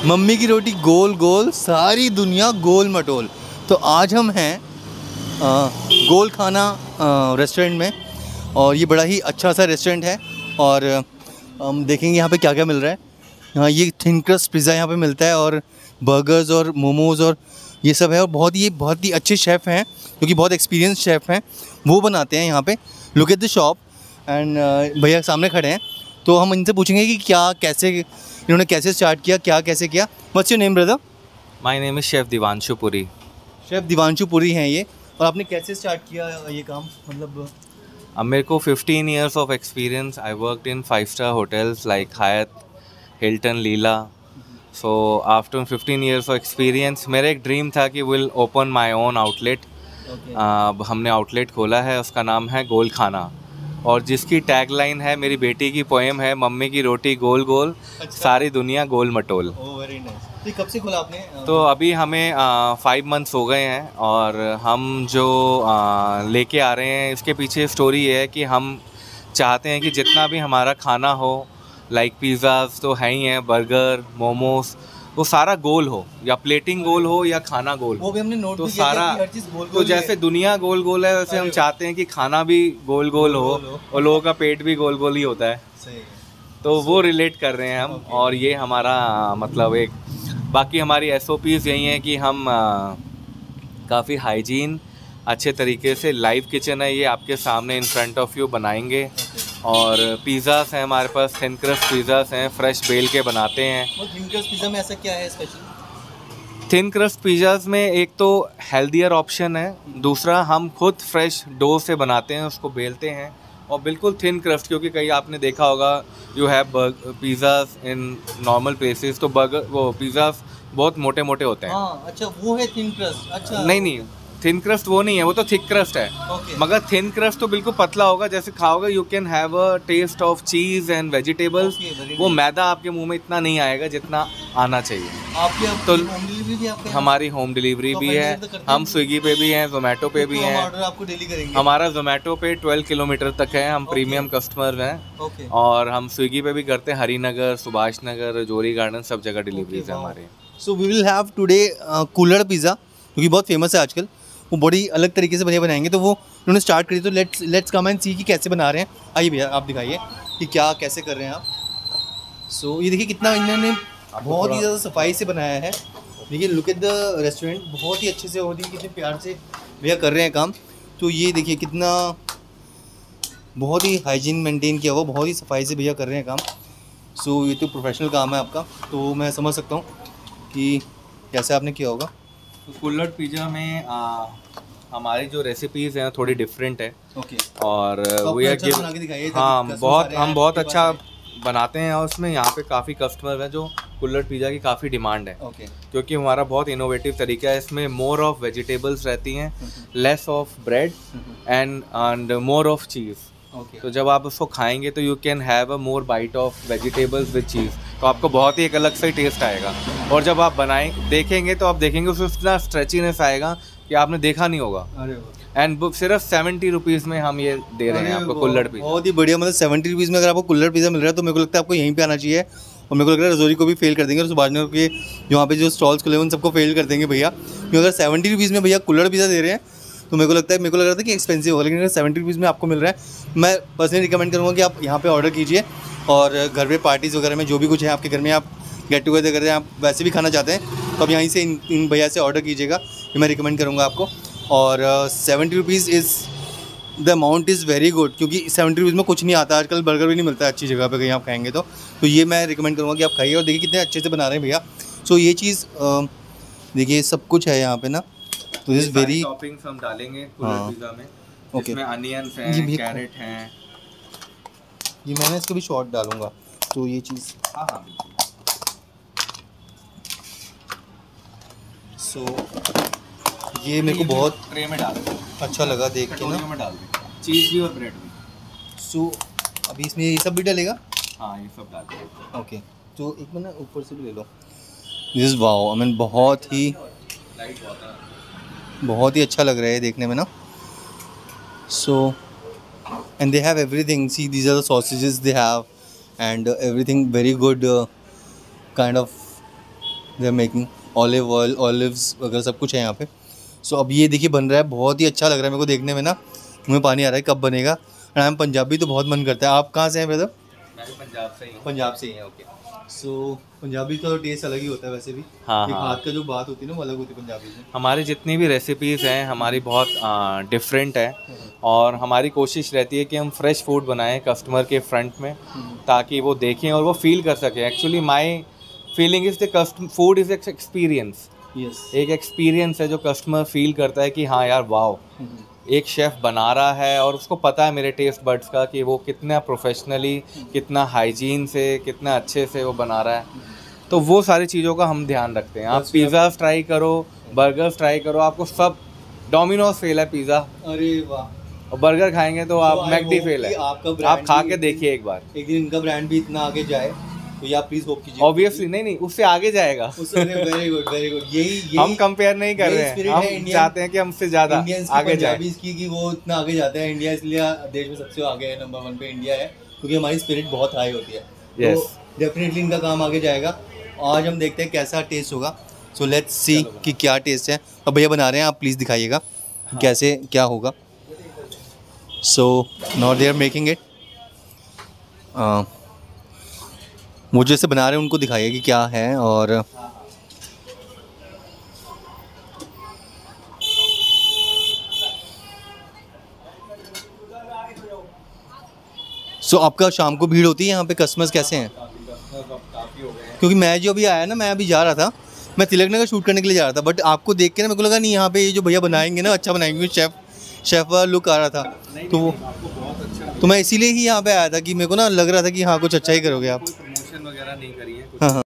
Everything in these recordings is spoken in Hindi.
मम्मी की रोटी गोल गोल, सारी दुनिया गोल मटोल। तो आज हम हैं गोल खाना रेस्टोरेंट में, और ये बड़ा ही अच्छा सा रेस्टोरेंट है। और हम देखेंगे यहाँ पे क्या क्या मिल रहा है। हाँ, ये थिन क्रस्ट पिज़्ज़ा यहाँ पे मिलता है, और बर्गर्स और मोमोज़ और ये सब है। और बहुत ही अच्छे शेफ़ हैं, क्योंकि बहुत एक्सपीरियंस शेफ़ हैं, वो बनाते हैं यहाँ पे। Look at the shop and भैया सामने खड़े हैं, तो हम इनसे पूछेंगे कि क्या कैसे इन्होंने कैसे स्टार्ट किया, क्या कैसे किया। What's your name brother? My name is chef Divanshu Puri. Chef Divanshu Puri हैं ये। और आपने कैसे स्टार्ट किया ये काम, मतलब? अब मेरे को 15 years of experience. I worked in 5-star hotels like Hyatt, Hilton, Leela. So after 15 years of experience मेरा एक ड्रीम था कि will open my own outlet. अब हमने आउटलेट खोला है, उसका नाम है गोल खाना, और जिसकी टैगलाइन है, मेरी बेटी की पोएम है, मम्मी की रोटी गोल गोल, सारी दुनिया गोल मटोल। Oh very nice. तो कब से खोला आपने? तो अभी हमें 5 months हो गए हैं, और हम जो लेके आ रहे हैं, इसके पीछे स्टोरी ये है कि हम चाहते हैं कि जितना भी हमारा खाना हो, लाइक पिज़्ज़ाज़ तो है ही हैं, बर्गर, मोमोज, वो सारा गोल हो, या प्लेटिंग गोल हो या खाना गोल हो। वो भी हमने नोट तो किया सारा कि हर चीज़ गोल तो गोल जैसे दुनिया गोल गोल है, वैसे हम चाहते हैं कि खाना भी गोल गोल हो, और लोगों का पेट भी गोल गोल ही होता है। सही है। तो वो रिलेट कर रहे हैं हम, और ये हमारा मतलब एक, बाकी हमारी SOPs यही हैं कि हम काफ़ी हाइजीन, अच्छे तरीके से, लाइव किचन है ये, आपके सामने इन फ्रंट ऑफ यू बनाएंगे। और पिज़्ज़ास हैं हमारे पास, थिन क्रस्ट पिज़्ज़ास हैं, फ्रेश बेल के बनाते हैं। और थिन क्रस्ट पिज़्ज़ा में ऐसा क्या है स्पेशल? थिन क्रस्ट पिज़्ज़ास में एक तो हेल्दियर ऑप्शन है, दूसरा हम खुद फ्रेश डो से बनाते हैं, उसको बेलते हैं, और बिल्कुल थिन क्रस्ट। क्योंकि कहीं आपने देखा होगा, you have pizzas in normal places, तो बर्गर वो पिज़्ज़ास बहुत मोटे मोटे होते हैं। हाँ, अच्छा वो है थिन क्रस्ट। अच्छा नहीं, थिन क्रस्ट वो नहीं है, वो तो थिक क्रस्ट है। ओके। मगर थिन क्रस्ट तो बिल्कुल पतला होगा, जैसे खाओगे you can have a taste of cheese and vegetables. वो मैदा आपके मुंह में इतना नहीं आएगा जितना आना चाहिए। आपके तो होम डिलीवरी भी आपके? हमारी होम डिलीवरी भी है, हम स्विगी पे भी हैं, जोमेटो पे भी हैं। ऑर्डर आपको डेली करेंगे? हमारा जोमेटो पे 12 किलोमीटर तक है, हम प्रीमियम कस्टमर हैं। ओके। और हम स्विगी पे भी करते हैं, हरिनगर, सुभाष नगर, जोरी गार्डन, सब जगह डिलीवरीज है हमारे। So we will have today kulhad pizza, क्योंकि बहुत फेमस है आजकल। वो बड़ी अलग तरीके से बनाएंगे, तो वो उन्होंने स्टार्ट करी। तो लेट्स कम एंड सी कि कैसे बना रहे हैं। आइए भैया, आप दिखाइए कि क्या कैसे कर रहे हैं आप। सो ये देखिए कितना इन्होंने बहुत ही ज़्यादा सफाई से बनाया है। देखिए, लुक एट द रेस्टोरेंट, बहुत ही अच्छे से, और देखिए कितने प्यार से भैया कर रहे हैं काम। तो ये देखिए कितना बहुत ही हाइजीन मेंटेन किया हुआ, बहुत ही सफाई से भैया कर रहे हैं काम। सो ये तो प्रोफेशनल काम है आपका, तो मैं समझ सकता हूँ कि कैसे आपने किया होगा। तो कुल्हड़ पिज़्ज़ा में हमारी जो रेसिपीज़ हैं थोड़ी डिफरेंट है। ओके। और तो वो ये कि हाँ, हम बहुत अच्छा बनाते हैं, और उसमें यहाँ पे काफ़ी कस्टमर हैं जो कुल्हड़ पिज़्ज़ा की काफ़ी डिमांड है। ओके। क्योंकि हमारा बहुत इनोवेटिव तरीका है, इसमें मोर ऑफ वेजिटेबल्स रहती हैं, less of bread and more of cheese. Okay. तो जब आप उसको खाएंगे तो you can have a more bite of vegetables with cheese, तो आपको बहुत ही एक अलग सा ही टेस्ट आएगा। और जब आप देखेंगे तो आप देखेंगे उसमें इतना स्ट्रेचीनेस आएगा कि आपने देखा नहीं होगा। अरे एंड सिर्फ 70 रुपीज़ में हम ये दे रहे हैं आपको कुल्हड़ पिज़्ज़ा। बहुत ही बढ़िया, मतलब 70 रुपीज़ में अगर आपको कुल्हड़ पिज़्ज़ा मिल रहा है, तो मेरे को लगता है आपको यहीं पे आना चाहिए। और मेरे को लग रहा है रजौरी को भी फेल कर देंगे, और सुभाष नगर के जो वहाँ पे जो स्टॉल्स खुले हैं उन सबको फेल कर देंगे भैया। क्योंकि अगर 70 रुपीज़ में भैया कुल्हड़ पिज़्ज़ा दे रहे हैं, तो मेरे को लग रहा था कि एक्सपेंसिव होगा, लेकिन अगर 70 रुपीज़ में आपको मिल रहा है, मैं पर्सनली रिकमेंड करूँगा कि आप यहाँ पे ऑर्डर कीजिए। और घर पे पार्टीज़ वगैरह में जो भी कुछ है आपके घर में, आप गेट टुगेदर करते हैं, आप वैसे भी खाना चाहते हैं, तो आप यहीं से इन भैया से ऑर्डर कीजिएगा, ये मैं रिकमेंड करूँगा आपको। और 70 rupees is the amount is very good, क्योंकि 70 रुपीज़ में कुछ नहीं आता। आजकल बर्गर भी नहीं मिलता है अच्छी जगह पे कहीं आप खाएंगे तो ये मैं रिकमेंड करूँगा कि आप खाइए। और देखिए कितने अच्छे से बना रहे हैं भैया। सो ये चीज़ देखिए सब कुछ है यहाँ पे ना, तो दिस वेरी टॉपिंग्स हम डालेंगे कुल्हड़ पिज़्ज़ा में। ओके। इसमें अनियंस हैं, कैरेट हैं। ये मैंने इसको भी शॉर्ट डालूँगा, तो ये चीज़ हाँ। सो ये मेरे को बहुत ट्रे में डाल दें, अच्छा लगा देख के ना। में डाल दें चीज़ भी और ब्रेड भी। सो अभी इसमें ये सब भी डलेगा? हाँ, ये सब डाल दें। ओके, तो एक मिनट ऊपर से भी ले लो। दिस वाओ, आई मीन बहुत ही अच्छा लग रहा है देखने में ना। So and they have everything, see these are the sausages they have, and everything very good kind of they are making olive oil, olives वगैरह सब कुछ है यहाँ पे। सो अब ये देखिए बन रहा है, बहुत ही अच्छा लग रहा है मेरे को देखने में ना, मुँह में पानी आ रहा है कब बनेगा। एंड आई एम पंजाबी तो बहुत मन करता है। आप कहाँ से हैं ब्रदर? मैं पंजाब से ही हूँ। पंजाब से ही है, ओके। सो पंजाबी का तो टेस्ट अलग ही होता है वैसे भी। हाँ, एक हाँ। हाथ का जो बात होती है ना वो अलग होती है पंजाबी में। हमारी जितनी भी रेसिपीज़ हैं हमारी बहुत डिफरेंट है, और हमारी कोशिश रहती है कि हम फ्रेश फूड बनाएं कस्टमर के फ्रंट में, ताकि वो देखें और वो फील कर सकें। Actually my feeling is the food is experience. Yes. एक एक्सपीरियंस है जो कस्टमर फील करता है कि हाँ यार वाओ, एक शेफ़ बना रहा है और उसको पता है मेरे टेस्ट बड्स का कि वो कितना प्रोफेशनली, कितना हाइजीन से, कितना अच्छे से वो बना रहा है। तो वो सारी चीज़ों का हम ध्यान रखते हैं। आप पिज़्ज़ास ट्राई करो, बर्गर्स ट्राई करो, आपको सब डोमिनोज फेल है पिज़्ज़ा, अरे वाह। और बर्गर खाएंगे तो आप मैकडी फेल है। आप खा के देखिए एक बार, एक दिन इनका ब्रांड भी इतना आगे जाए तो ये आप प्लीज होप कीजिए। ऑब्वियसली नहीं, उससे आगे जाएगा। Very good very good. यही हम कंपेयर नहीं कर रहे हैं, हम चाहते हैं कि हमसे ज़्यादा आगे जाए। कि वो इतना आगे जाते हैं। इंडिया इसलिए देश में सबसे आगे है, नंबर 1 पे इंडिया है, क्योंकि हमारी स्पिरिट बहुत हाई होती है। Yes. तो डेफिनेटली इनका काम आगे जाएगा। आज हम देखते हैं कैसा टेस्ट होगा। सो लेट्स सी कि क्या टेस्ट है। अब भैया बना रहे हैं, आप प्लीज़ दिखाइएगा कैसे क्या होगा। So now they are making it. वो जैसे बना रहे हैं उनको दिखाइए कि क्या है। और सो आपका शाम को भीड़ होती है यहाँ पे? कस्टमर्स कैसे हैं? क्योंकि मैं जो अभी आया ना, मैं अभी जा रहा था, मैं तिलक नगर शूट करने के लिए जा रहा था, बट आपको देख के ना मेरे को लगा नहीं यहाँ पे ये जो भैया बनाएंगे ना अच्छा बनाएंगे, शेफ़ वाला लुक आ रहा था। तो मैं इसीलिए ही यहाँ पे आया था कि मेरे को ना लग रहा था कि हाँ कुछ अच्छा ही करोगे आप। प्रमोशन वगैरह नहीं करी है। हाँ हाँ।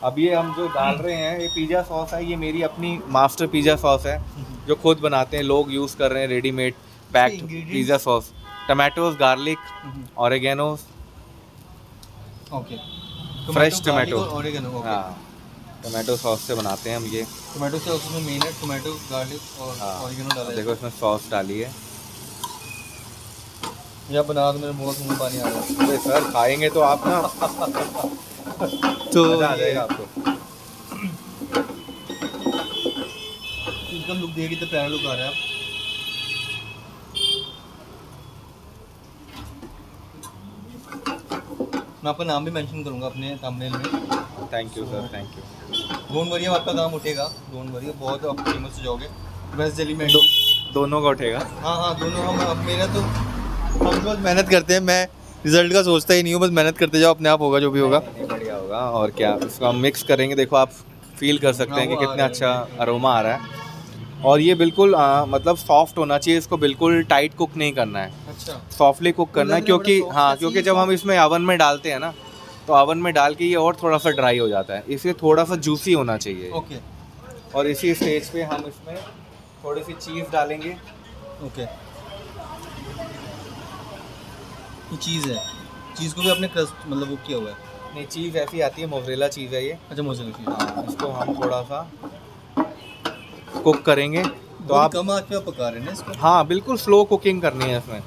अब ये हम जो डाल रहे हैं ये पिज़्ज़ा सॉस है, ये मेरी अपनी मास्टर पिज़्ज़ा सॉस है जो खुद बनाते हैं, लोग यूज़ कर रहे हैं readymade packed pizza sauce. Tomatoes, garlic, oregano, okay, fresh tomato, oregano. हाँ, टमाटो सॉस से बनाते हैं हम ये। टमाटो सॉस में मेन है, टमाटो, गार्लिक और ऑरिगेनो डाला है। देखो इसमें सॉस डाली है। या बना दो, मेरे मुंह में पानी आ रहा है। अरे सर खाएंगे तो आप ना तो मजा आ जाएगा आपको। इनका लुक देखिए, तो प्यारा लुक आ रहा है। मैं आपका नाम भी मेंशन करूंगा अपने थंबनेल में। Thank you sir, thank you. Don't worry, आपका काम उठेगा, डोंट वरी, बहुत आप फेमस हो जाओगे। वेस्ट दिल्ली में दोनों का उठेगा। हाँ, दोनों। हम अब मेरा तो हम बहुत मेहनत करते हैं, मैं रिजल्ट का सोचता ही नहीं हूँ, बस मेहनत करते जाओ, अपने आप होगा जो भी होगा। बढ़िया होगा। और क्या, इसको हम मिक्स करेंगे, देखो आप फील कर सकते हैं कि कितना अच्छा अरोमा आ रहा है। और ये बिल्कुल मतलब सॉफ्ट होना चाहिए, इसको बिल्कुल टाइट कुक नहीं करना है। अच्छा, सॉफ्टली कुक करना है, क्योंकि हाँ, क्योंकि जब हम इसमें ओवन में डालते हैं ना, तो ओवन में डाल के ये और थोड़ा सा ड्राई हो जाता है, इसलिए थोड़ा सा जूसी होना चाहिए। ओके। और इसी स्टेज पे हम इसमें थोड़ी सी चीज़ डालेंगे। ओके, ये चीज़ है, चीज़ को भी आपने क्रस्ट मतलब वो किया हुआ है? नहीं, चीज़ ऐसी आती है, मोज़रेला चीज़ है ये। अच्छा, मोज़रेला चीज़। हाँ, इसको हम थोड़ा सा कुक करेंगे। तो आप कम आंच पे आप पका रहे हैं ना इसको? हाँ, बिल्कुल स्लो कुकिंग करनी है इसमें।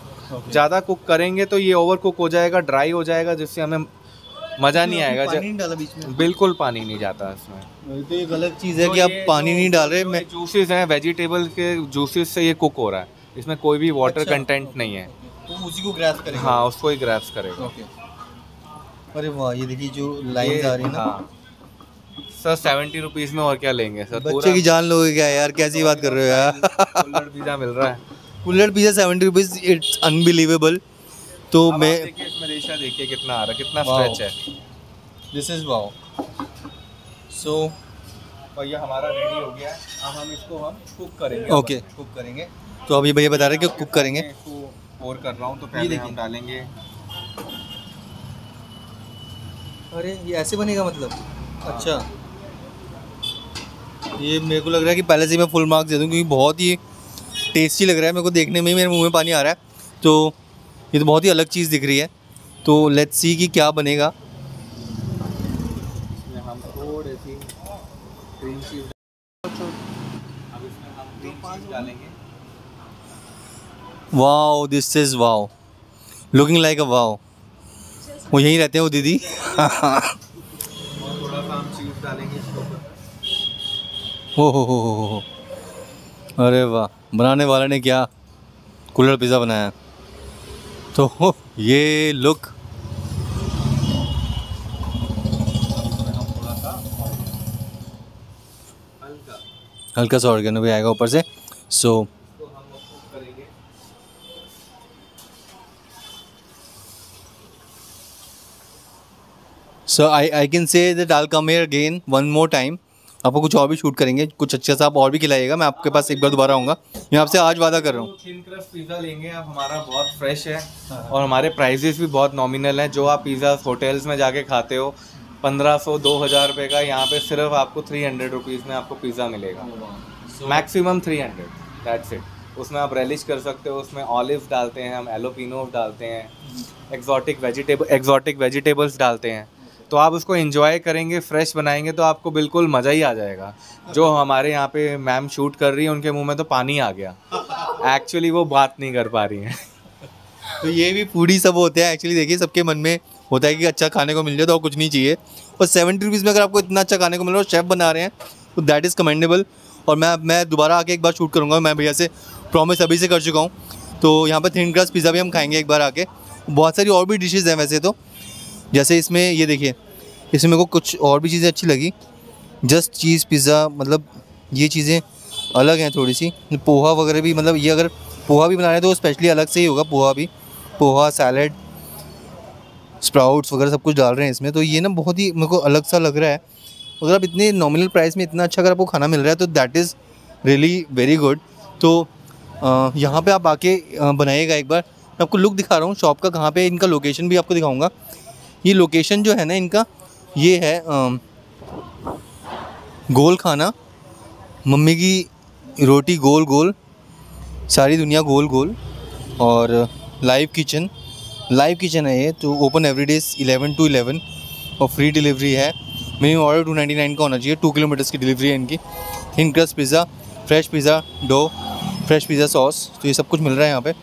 ज़्यादा कुक करेंगे तो ये ओवर कुक हो जाएगा, ड्राई हो जाएगा, जिससे हमें मज़ा नहीं आएगा। पानी नहीं डाला बीच में? बिल्कुल पानी नहीं जाता इसमें। तो एक अलग चीज़ है कि आप पानी नहीं डाल रहे। मैं जूसेस हैं, वेजिटेबल के जूसेस से ये कुक हो रहा है, इसमें कोई भी वाटर कंटेंट नहीं है। तो उसी को ग्रैस्प करेगा? हाँ, उसको ही ग्रैस्प करेगा। ओके। अरे वाह, ये देखिए जो लाइन्स आ रही है ना। हाँ सर, 70 रुपीज़ में और क्या लेंगे सर? बच्चे की जान लोगे क्या यार, कैसी बात कर रहे हो यार। कुल्हड़ पिज़्ज़ा मिल रहा है। कुल्हड़ पिज़्ज़ा 70 रुपीज़, इट्स अनबिलीवेबल। तो मैं देखिए इसमें रेशा देखिए कितना आ रहा है, कितना स्ट्रेच है। This is wow. सो और ये हमारा रेडी हो गया है। अब हम इसको कुक करेंगे। ओके, कुक करेंगे। तो अभी भैया बता रहे हैं कि कुक करेंगे। इसको पोर कर रहा हूँ, तो पहले हम डालेंगे। अरे ये ऐसे बनेगा मतलब? अच्छा, ये मेरे को लग रहा है कि पहले से मैं फुल मार्क्स दे दूँ, क्योंकि बहुत ही टेस्टी लग रहा है मेरे को देखने में ही, मेरे मुंह में पानी आ रहा है। तो ये तो बहुत ही अलग चीज़ दिख रही है। तो लेट्स सी कि क्या बनेगा। इसमें हम थोड़ी सी क्रीम चीज़, अब इसमें हम क्रीम चीज़ डालेंगे। Wow, this is wow, looking like a wow. वो यहीं रहते हैं वो दीदी। और थोड़ा सा चीज़ डालेंगे इसके ऊपर। हो, अरे वाह, बनाने वाले ने क्या कुल्हड़ पिज़्ज़ा बनाया। तो ये लुक, हल्का सा ऑर्गेनो भी आएगा ऊपर से। सो तो हम उसको करेंगे। So I can say that I come here again one more time. आपको कुछ और भी शूट करेंगे, कुछ अच्छा सा आप और भी खिलाइएगा, मैं आपके पास एक बार दोबारा आऊँगा। मैं आपसे आज वादा कर रहा हूँ। थिन क्रस्ट पिज़्ज़ा लेंगे आप, हमारा बहुत फ्रेश है और हमारे प्राइजेस भी बहुत नॉमिनल हैं। जो आप पिज़्ज़ा होटल्स में जाके खाते हो 1500-2000 रुपये का, यहाँ पे सिर्फ आपको 300 रुपीज़ में आपको पिज़्ज़ा मिलेगा, मैक्सिमम 300, दैट्स इट। उसमें आप रेलिश कर सकते हो, उसमें ऑलिव्स डालते हैं हम, एलोपिनो डालते हैं, एक्जॉटिक वेजिटेबल्स डालते हैं, तो आप उसको एंजॉय करेंगे, फ्रेश बनाएंगे तो आपको बिल्कुल मज़ा ही आ जाएगा। जो हमारे यहाँ पे मैम शूट कर रही है उनके मुंह में तो पानी आ गया, एक्चुअली वो बात नहीं कर पा रही हैं। तो ये भी फूडी सब होते हैं एक्चुअली। देखिए, सबके मन में होता है कि अच्छा खाने को मिल जाए तो और कुछ नहीं चाहिए, और 70 रुपीज़ में अगर आपको इतना अच्छा खाने को मिल रहा है और शेफ़ बना रहे हैं तो दैट इज़ कमेंडेबल। और मैं दोबारा आके एक बार शूट करूँगा, मैं भैया से प्रॉमिस अभी से कर चुका हूँ। तो यहाँ पर थिन क्रस्ट पिज़्ज़ा भी हम खाएंगे एक बार आके। बहुत सारी और भी डिशेज़ हैं वैसे तो, जैसे इसमें ये देखिए, इसमें मेरे को कुछ और भी चीज़ें अच्छी लगी। जस्ट चीज़ पिज़्ज़ा, मतलब ये चीज़ें अलग हैं थोड़ी सी। पोहा वगैरह भी, मतलब ये अगर पोहा भी बना रहे हैं तो स्पेशली अलग से ही होगा। पोहा सैलड स्प्राउट्स वगैरह सब कुछ डाल रहे हैं इसमें, तो ये ना बहुत ही मेरे को अलग सा लग रहा है। अगर आप इतने नॉमिनल प्राइस में इतना अच्छा अगर आपको खाना मिल रहा है तो that is really very good. तो यहाँ पे आप आके बनाइएगा एक बार। मैं आपको लुक दिखा रहा हूँ शॉप का, कहाँ पे इनका लोकेशन भी आपको दिखाऊंगा। ये लोकेशन जो है ना इनका, ये है गोल खाना, मम्मी की रोटी गोल गोल, सारी दुनिया गोल गोल, और लाइव किचन है ये। तो ओपन एवरीडेज 11 to 11 और फ्री डिलीवरी है। मिनिमम ऑर्डर 299 का होना चाहिए। 2 किलोमीटर्स की डिलीवरी है इनकी। Thin crust pizza, fresh pizza dough, fresh pizza sauce, तो ये सब कुछ मिल रहा है यहाँ पे।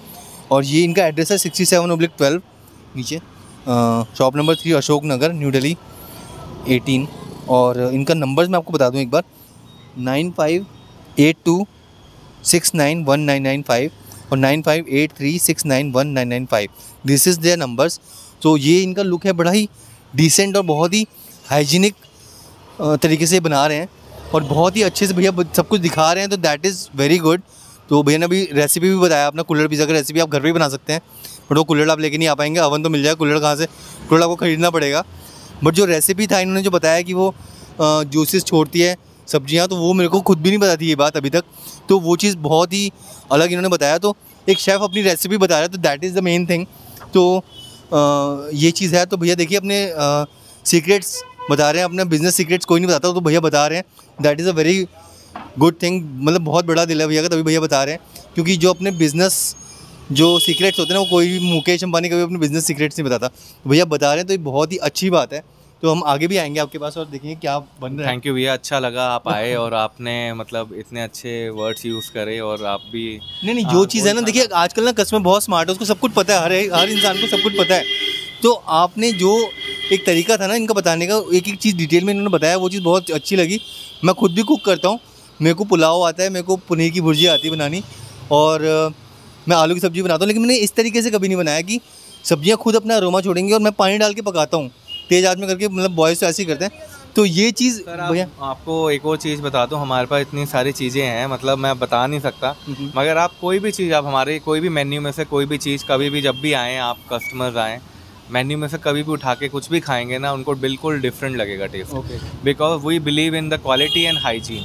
और ये इनका एड्रेस है 67/12 नीचे, shop number 3 Ashok Nagar, new Delhi 18। और इनका नंबर्स मैं आपको बता दूँ एक बार, 9582691995 और 9583691995। This is their numbers. तो ये इनका लुक है, बड़ा ही डिसेंट और बहुत ही हाइजीनिक तरीके से बना रहे हैं और बहुत ही अच्छे से भैया सब कुछ दिखा रहे हैं, तो दैट इज़ वेरी गुड। तो भैया ने अभी रेसिपी भी बताया अपना कुल्हड़ पिज़्ज़ा का रेसिपी, आप घर पे ही बना सकते हैं, बट वो कुल्हड़ आप लेके नहीं आ पाएंगे। अवन तो मिल जाएगा, कुल्हड़ कहाँ से, कुल्हड़ आपको ख़रीदना पड़ेगा। बट जो रेसिपी था इन्होंने जो बताया कि वो जूसेस छोड़ती है सब्जियां, तो वो मेरे को खुद भी नहीं पता थी ये बात अभी तक, तो वो चीज़ बहुत ही अलग इन्होंने बताया। तो एक शेफ़ अपनी रेसिपी बता रहा है, तो that is the main thing. तो ये चीज़ है। तो भैया देखिए, अपने सीक्रेट्स बता रहे हैं, अपने बिज़नेस सीक्रेट्स कोई नहीं बताता, तो भैया बता रहे हैं, that is a very good thing. मतलब बहुत बड़ा दिल है भैया का, तभी भैया बता रहे हैं। क्योंकि जो अपने बिज़नेस जो सीक्रेट्स होते हैं ना, वो कोई भी मुकेश अंबानी कभी अपने बिज़नेस सीक्रेट्स नहीं बताता, तो भैया बता रहे हैं, तो ये बहुत ही अच्छी बात है। तो हम आगे भी आएंगे आपके पास और देखेंगे क्या बन रहा है। थैंक यू भैया, अच्छा लगा आप आए और आपने मतलब इतने अच्छे वर्ड्स यूज़ करे, और आप भी नहीं, जो चीज़ है ना, देखिए आजकल ना कस्टमर बहुत स्मार्ट है, उसको सब कुछ पता है, हर इंसान को सब कुछ पता है। तो आपने जो एक तरीका था ना इनका बताने का, एक एक चीज़ डिटेल में इन्होंने बताया, वो चीज़ बहुत अच्छी लगी। मैं खुद भी कुक करता हूँ, मेरे को पुलाव आता है, मेरे को पनीर की भुर्जी आती है बनानी, और मैं आलू की सब्ज़ी बनाता हूँ। लेकिन मैंने इस तरीके से कभी नहीं बनाया कि सब्जियाँ खुद अपना अरोमा छोड़ेंगी और मैं पानी डाल के पकाता हूँ तेज़ आंच में करके, मतलब बॉयज़ तो ऐसे ही करते हैं। तो ये चीज़ भैया आपको एक और चीज़ बता दूं, हमारे पास इतनी सारी चीज़ें हैं, मतलब मैं बता नहीं सकता, मगर आप कोई भी चीज़, आप हमारे कोई भी मेन्यू में से कोई भी चीज़ कभी भी जब भी आएँ, आप कस्टमर्स आएँ, मेन्यू में से कभी भी उठा के कुछ भी खाएंगे ना, उनको बिल्कुल डिफरेंट लगेगा taste, because we believe in the quality and hygiene.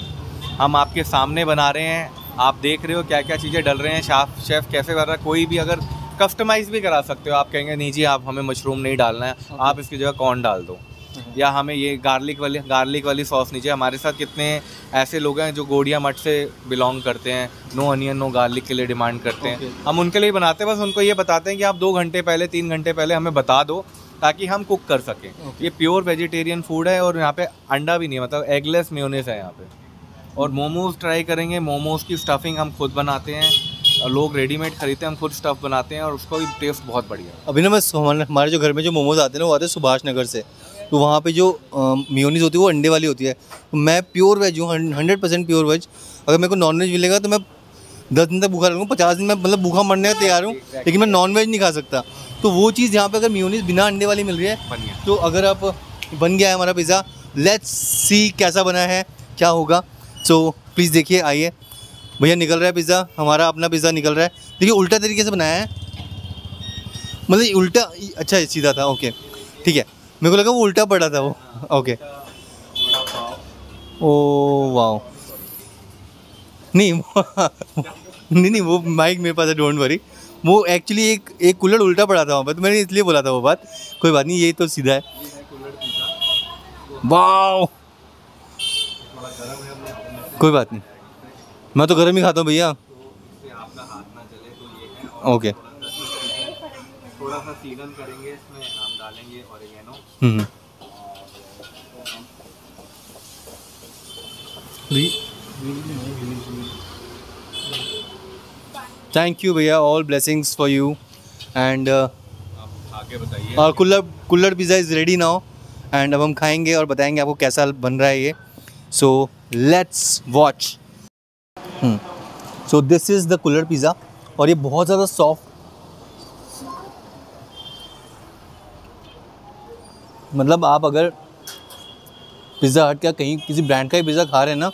हम आपके सामने बना रहे हैं, आप देख रहे हो क्या क्या चीज़ें डल रहे हैं, शेफ़ कैसे कर रहा है। कोई भी अगर कस्टमाइज़ भी करा सकते हो, आप कहेंगे नहीं जी आप हमें मशरूम नहीं डालना है, आप इसकी जगह कॉर्न डाल दो, या हमें ये गार्लिक वाली सॉस नहीं चाहिए। हमारे साथ कितने ऐसे लोग हैं जो गोडिया मठ से बिलोंग करते हैं, नो अनियन नो गार्लिक के लिए डिमांड करते हैं। हम उनके लिए बनाते हैं, बस उनको ये बताते हैं कि आप 2 घंटे पहले 3 घंटे पहले हमें बता दो ताकि हम कुक कर सकें। ये प्योर वेजिटेरियन फूड है और यहाँ पे अंडा भी नहीं है, मतलब एगलेस मेयोनीज है यहाँ पे। और मोमोज़ ट्राई करेंगे, मोमोज़ की स्टफिंग हम खुद बनाते हैं, लोग रेडीमेड खरीदते हैं, हम खुद स्टफ़ बनाते हैं और उसका भी टेस्ट बहुत बढ़िया है। अभी ना मैं हमारे जो घर में जो मोमोज़ आते हैं ना, वो आते हैं सुभाष नगर से, तो वहाँ पे जो मेयोनीज़ होती है वो अंडे वाली होती है। तो मैं प्योर वेज हूँ, 100% प्योर वेज। अगर मेरे को नॉन वेज मिलेगा तो मैं 10 दिन तक भूखा रहूँगा, 50 दिन में मतलब भूखा मरने का तैयार हूँ, लेकिन मैं नॉन वेज नहीं खा सकता। तो वो चीज़ यहाँ पे अगर मेयोनीज़ बिना अंडे वाली मिल रही है, तो अगर आप बन गया है हमारा पिज़्ज़ा, लेट्स सी कैसा बना है, क्या होगा। सो प्लीज़ देखिए, आइए भैया, निकल रहा है पिज़्ज़ा, हमारा अपना पिज़्ज़ा निकल रहा है। देखिए उल्टा तरीके से बनाया है, मतलब उल्टा, अच्छा सीधा था, ओके ठीक है, मेरे को लगा वो उल्टा पड़ा था वो, ओके। ओ वाओ, नहीं नहीं वो माइक मेरे पास है, डोंट वरी। वो एक्चुअली एक कुल्हड़ उल्टा पड़ा था वहाँ पर, तो मैंने इसलिए बोला था वो बात। कोई बात नहीं, ये तो सीधा है। वाओ, कोई बात नहीं, मैं तो गर्म ही खाता हूँ भैया। ओके, थोड़ा सा सीजन करेंगे, इसमें हम डालेंगे ओरिगेनो। थैंक यू भैया, all blessings for you. And आप खा के बताइए। और कुल्हड़ pizza is ready now, and अब हम खाएंगे और बताएंगे आपको कैसा बन रहा है ये। So let's watch. So this is the कुल्हड़ पिज़्ज़ा, और ये बहुत ज़्यादा सॉफ्ट, मतलब आप अगर पिज़्ज़ा हट का कहीं किसी ब्रांड का ही पिज़्ज़ा खा रहे हैं ना,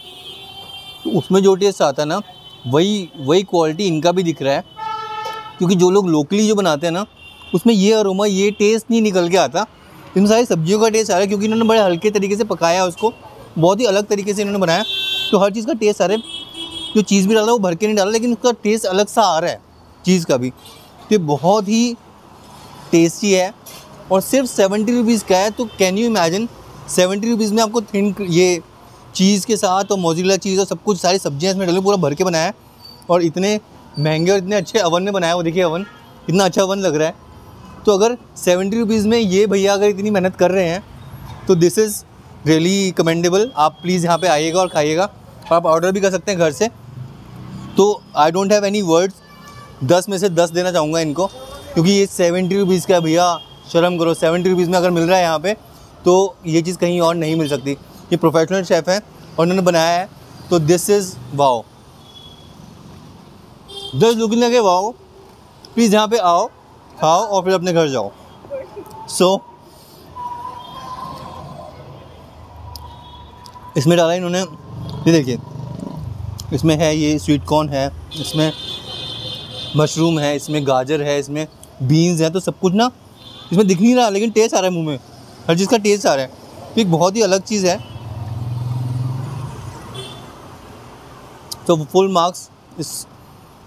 तो उसमें जो टेस्ट आता है ना, वही क्वालिटी इनका भी दिख रहा है। क्योंकि जो लोग लोकली जो बनाते हैं ना, उसमें ये अरोमा, ये टेस्ट नहीं निकल के आता। इन सारी सब्जियों का टेस्ट आ रहा है, क्योंकि इन्होंने बड़े हल्के तरीके से पकाया उसको, बहुत ही अलग तरीके से इन्होंने बनाया, तो हर चीज़ का टेस्ट आ रहा है। जो चीज़ भी डाला वो भर के नहीं डाला, लेकिन उसका टेस्ट अलग सा आ रहा है चीज़ का भी। तो ये बहुत ही टेस्टी है, और सिर्फ 70 रुपीज़ का है। तो कैन यू इमेजिन, 70 रुपीज़ में आपको थिन ये चीज़ के साथ और मोज़रेला चीज़ और सब कुछ, सारी सब्जियां इसमें डाली, पूरा भर के बनाया है, और इतने महंगे और इतने अच्छे अवन में बनाया। वो देखिए अवन, कितना अच्छा अवन लग रहा है। तो अगर 70 रुपीज़ में ये भैया अगर इतनी मेहनत कर रहे हैं, तो दिस इज़ रियली कमेंडेबल। आप प्लीज़ यहाँ पे आइएगा और खाइएगा। आप ऑर्डर भी कर सकते हैं घर से। तो आई डोंट हैव एनी वर्ड्स, 10 में से 10 देना चाहूँगा इनको, क्योंकि ये 70 रुपीज़ का है भैया, शर्म करो। 70 रुपीज़ में अगर मिल रहा है यहाँ पे, तो ये चीज़ कहीं और नहीं मिल सकती। ये प्रोफेशनल शेफ़ हैं और उन्होंने बनाया है, तो this is wow, just looking like a wow. Please यहाँ पे आओ, खाओ और फिर अपने घर जाओ। सो इसमें डाला इन्होंने, ये देखिए, इसमें है ये स्वीट कॉर्न है, इसमें मशरूम है, इसमें गाजर है, इसमें बीन्स है। तो सब कुछ ना इसमें दिख नहीं रहा, लेकिन टेस्ट आ रहा है मुंह में, हर चीज़ का टेस्ट आ रहा है। तो एक बहुत ही अलग चीज़ है। तो फुल मार्क्स इस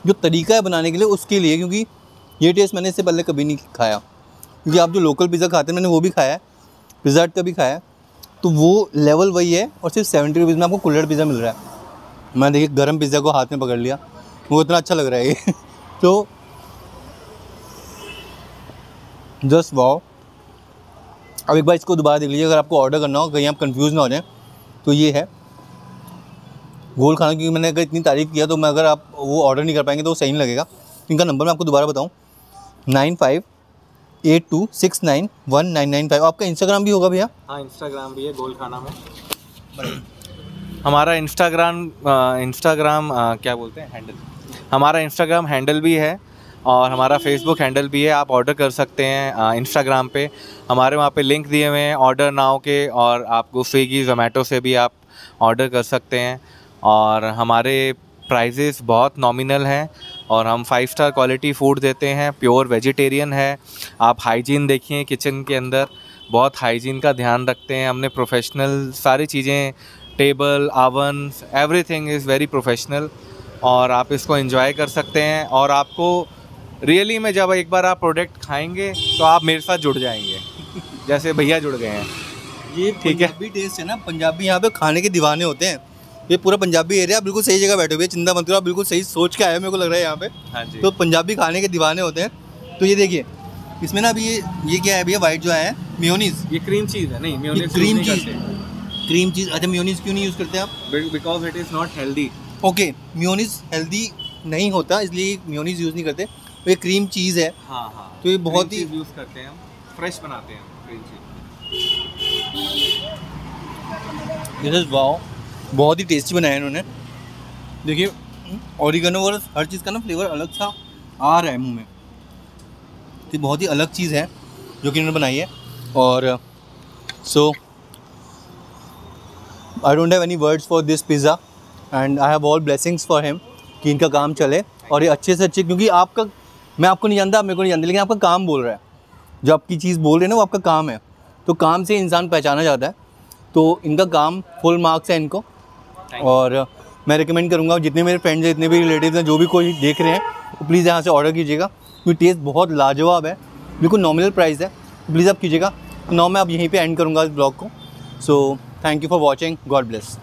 जो तरीका है बनाने के लिए उसके लिए, क्योंकि ये टेस्ट मैंने इससे पहले कभी नहीं खाया। क्योंकि आप जो लोकल पिज़्ज़ा खाते हैं, मैंने वो भी खाया है, पिज़्ज़ा हट का भी खाया है, तो वो लेवल वही है। और सिर्फ 70 रुपीज़ में आपको कुल्हड़ पिज़्ज़ा मिल रहा है। मैं देखिए गरम पिज़्ज़ा को हाथ में पकड़ लिया, वो इतना अच्छा लग रहा है ये तो जस्ट वाओ। अब एक बार इसको दोबारा देख लीजिए, अगर आपको ऑर्डर करना हो, कहीं आप कंफ्यूज ना हो जाए, तो ये है गोल खाना। क्योंकि मैंने अगर इतनी तारीफ़ किया, तो मैं अगर आप वो ऑर्डर नहीं कर पाएंगे तो वो सही नहीं लगेगा। इनका नंबर मैं आपको दोबारा बताऊँ, 9582691995। आपका इंस्टाग्राम भी होगा भैया? हाँ, इंस्टाग्राम भी है गोल खाना में। हमारा इंस्टाग्राम क्या बोलते हैं, हैंडल, हमारा इंस्टाग्राम हैंडल भी है, और हमारा फेसबुक हैंडल भी है। आप ऑर्डर कर सकते हैं इंस्टाग्राम पे, हमारे वहाँ पे लिंक दिए हुए हैं ऑर्डर नाउ के, और आपको स्विगी ज़ोमैटो से भी आप ऑर्डर कर सकते हैं। और हमारे प्राइजेस बहुत नॉमिनल हैं, और हम 5 स्टार क्वालिटी फूड देते हैं, प्योर वेजिटेरियन है। आप हाइजीन देखिए, किचन के अंदर बहुत हाइजीन का ध्यान रखते हैं हमने, प्रोफेशनल सारी चीज़ें, table, oven, everything is very professional, और आप इसको एंजॉय कर सकते हैं। और आपको रियली में जब एक बार आप प्रोडक्ट खाएंगे, तो आप मेरे साथ जुड़ जाएंगे जैसे भैया जुड़ गए हैं। ये ठीक है, पंजाबी टेस्ट है ना, पंजाबी यहाँ पे खाने के दीवाने होते हैं। ये पूरा पंजाबी एरिया, बिल्कुल सही जगह बैठे हुए, चिंता मत करो, आप बिल्कुल सही सोच के आए हो, मेरे को लग रहा है यहाँ पे। हाँ जी। तो पंजाबी खाने के दीवाने होते हैं। तो ये देखिए, इसमें ना अभी ये क्या है भैया, वाइट जो है मेयोनीज, ये क्रीम चीज़ है, नहीं mayonnaise cream cheese, cream cheese. अच्छा, मेयोनीज क्यों नहीं यूज़ करते आप? Because it is not healthy. Okay, mayonnaise healthy नहीं होता, इसलिए मेयोनीज यूज़ नहीं करते। तो ये क्रीम चीज़ है। हाँ हाँ, तो ये बहुत ही यूज़ करते हैं हम, फ्रेश बनाते हैं cream cheese. This is wow, बहुत ही टेस्टी बनाया है इन्होंने। देखिए ऑरिगेनो और हर चीज़ का ना फ्लेवर अलग सा आ रहा है मुंह में। तो बहुत ही अलग चीज़ है जो कि इन्होंने बनाई है। और so I don't have any words for this pizza and I have all blessings for him कि इनका काम चले और ये अच्छे से अच्छे, क्योंकि आपका, मैं आपको नहीं जानता, आप मेरे को नहीं जानते, लेकिन आपका काम बोल रहा है। जो आपकी चीज़ बोल रहे हैं ना वो आपका काम है, तो काम से इंसान पहचाना जाता है। तो इनका काम फुल मार्क्स है इनको। और मैं रिकमेंड करूँगा जितने मेरे फ्रेंड्स हैं, जितने भी रिलेटिव्स हैं, जो भी कोई देख रहे हैं, तो प्लीज़ यहाँ से ऑर्डर कीजिएगा, क्योंकि टेस्ट बहुत लाजवाब है, बिल्कुल नॉमिनल प्राइस है, प्लीज़ आप कीजिएगा। नाउ मैं अब यहीं पे एंड करूँगा इस ब्लॉग को। So thank you for watching, God bless.